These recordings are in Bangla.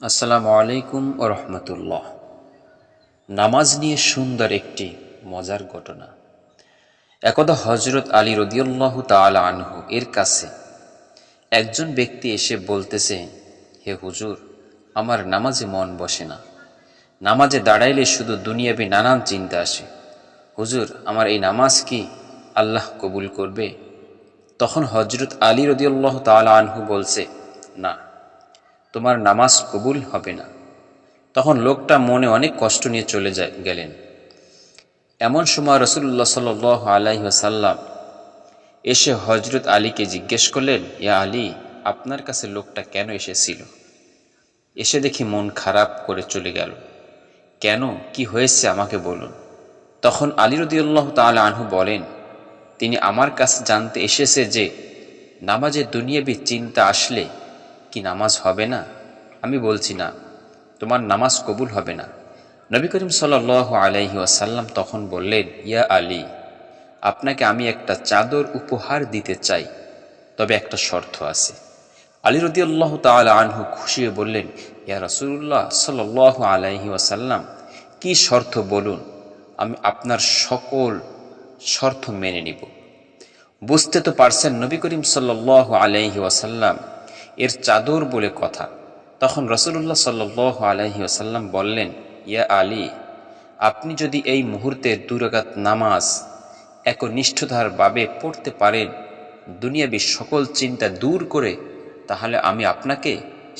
আসসালামু আলাইকুম ও রহমতুল্লাহ। নামাজ নিয়ে সুন্দর একটি মজার ঘটনা। একদা হজরত আলী রাদিয়াল্লাহু তাআলা আনহু এর কাছে একজন ব্যক্তি এসে বলতেছে, হে হুজুর, আমার নামাজে মন বসে না। নামাজে দাঁড়াইলে শুধু দুনিয়াবি নানান চিন্তা আসে। হুজুর, আমার এই নামাজ কি আল্লাহ কবুল করবে? তখন হজরত আলী রাদিয়াল্লাহু তাআলা আনহু বলছে, না, তোমার নামাজ কবুল হবে না। তখন লোকটা মনে অনেক কষ্ট নিয়ে চলে গেলেন। এমন সময় রাসূলুল্লাহ সাল্লাল্লাহু আলাইহি ওয়াসাল্লাম এসে হজরত আলীকে জিজ্ঞেস করলেন, ইয়া আলী, আপনার কাছে লোকটা কেন এসেছিল? এসে দেখি মন খারাপ করে চলে গেল। কেন, কি হয়েছে আমাকে বলুন। তখন আলী রাদিয়াল্লাহু তাআলা আনহু বলেন, তিনি আমার কাছে জানতে এসেছে যে নামাজে দুনিয়াবি চিন্তা আসলে কি নামাজ হবে না? আমি বলছি না, তোমার নামাজ কবুল হবে না। নবী করিম সাল্লাল্লাহু আলাইহি ওয়াসাল্লাম তখন বললেন, ইয়া আলী, আপনাকে আমি একটা চাদর উপহার দিতে চাই, তবে একটা শর্ত আছে। আলী রাদিয়াল্লাহু তাআলা আনহু খুশি হয়ে বললেন, ইয়া রাসূলুল্লাহ সাল্লাল্লাহু আলাইহি ওয়াসাল্লাম, কি শর্ত বলুন, আমি আপনার সকল শর্ত মেনে নিব। বুঝতে তো পারছেন নবী করিম সাল্লাল্লাহু আলাইহি ওয়াসাল্লাম এর চাদর বলে কথা। তখন রাসূলুল্লাহ সাল্লাল্লাহু আলাইহি ওয়াসাল্লাম বললেন, ইয়া আলী, আপনি যদি এই মুহূর্তে 2 রাকাত নামাজ একনিষ্ঠতারভাবে পড়তে পারেন, দুনিয়াবি সকল চিন্তা দূর করে, তাহলে আমি আপনাকে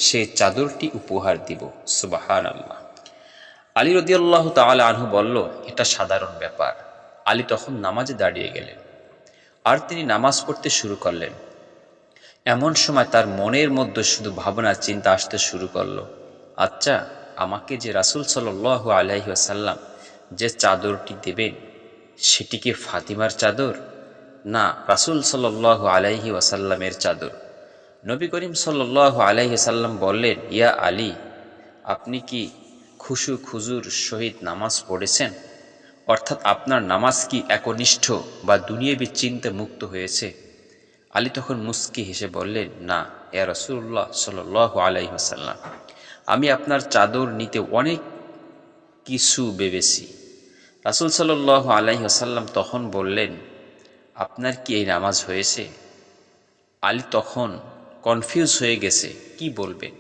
সেই চাদরটি উপহার দিব। সুবহানাল্লাহ। আলী রাদিয়াল্লাহু তাআলা আনহু বলল, এটা সাধারণ ব্যাপার। আলী তখন নামাজে দাঁড়িয়ে গেলেন আর তিনি নামাজ পড়তে শুরু করলেন। এমন সময় তার মনের মধ্যে শুধু ভাবনা চিন্তা আসতে শুরু করলো, আচ্ছা, আমাকে যে রাসূল সাল্লাল্লাহু আলাইহি ওয়াসাল্লাম যে চাদরটি দেবেন, সেটি কি ফাতিমার চাদর, না রাসূল সাল্লাল্লাহু আলাইহি ওয়াসাল্লামের চাদর? নবী করিম সাল্লাল্লাহু আলাইহি ওয়াসাল্লাম বললেন, ইয়া আলী, আপনি কি খুশু খুজুর সহিত নামাজ পড়েছেন? অর্থাৎ আপনার নামাজ কি একনিষ্ঠ বা দুনিয়াবি চিন্তা মুক্ত হয়েছে? আলী তখন মুস্কি হেসে বললেন, না ইয়া রাসূলুল্লাহ সাল্লাল্লাহু আলাইহি ওয়াসাল্লাম, আমি আপনার চাদর নিতে অনেক কিছু ভেবেছি। রাসূল সাল্লাল্লাহু আলাইহি ওয়াসাল্লাম তখন বললেন, আপনার কি এই নামাজ হয়েছে? আলী তখন কনফিউজ হয়ে গেছে, কি বলবেন।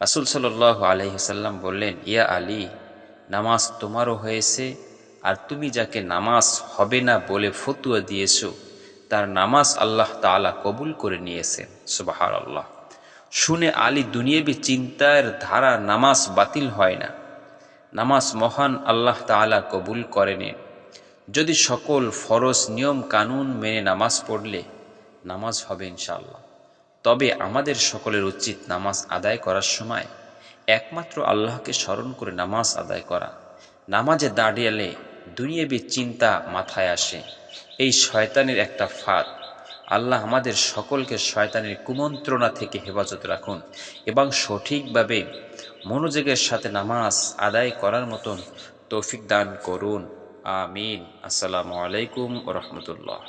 রাসূল সাল্লাল্লাহু আলাইহি ওয়াসাল্লাম বললেন, ইয়া আলী, নামাজ তোমারও হয়েছে, আর তুমি যাকে নামাজ হবে না বলে ফতোয়া দিয়েছো, তার নামাজ আল্লাহ তাআলা কবুল করে নিয়েছেন। সুবহানাল্লাহ। শুনে আলী দুনিয়াবি চিন্তার ধারা নামাজ বাতিল হয় না, নামাজ মহান আল্লাহ তাআলা কবুল করেন। যদি সকল ফরজ নিয়ম কানুন মেনে নামাজ পড়লে নামাজ হবে ইনশাআল্লাহ। তবে আমাদের সকলের উচিত নামাজ আদায় করার সময় একমাত্র আল্লাহকে স্মরণ করে নামাজ আদায় করা। নামাজে দাঁড়িয়ে দুনিয়াবি চিন্তা মাথায় আসে, এই শয়তানের একটা ফাঁদ। আল্লাহ আমাদের সকলকে শয়তানের কুমন্ত্রণা থেকে হেফাজত রাখুন এবং সঠিকভাবে মনোযোগের সাথে নামাজ আদায় করার মতন তৌফিক দান করুন। আমিন। আসসালামু আলাইকুম ওয়া রাহমাতুল্লাহ।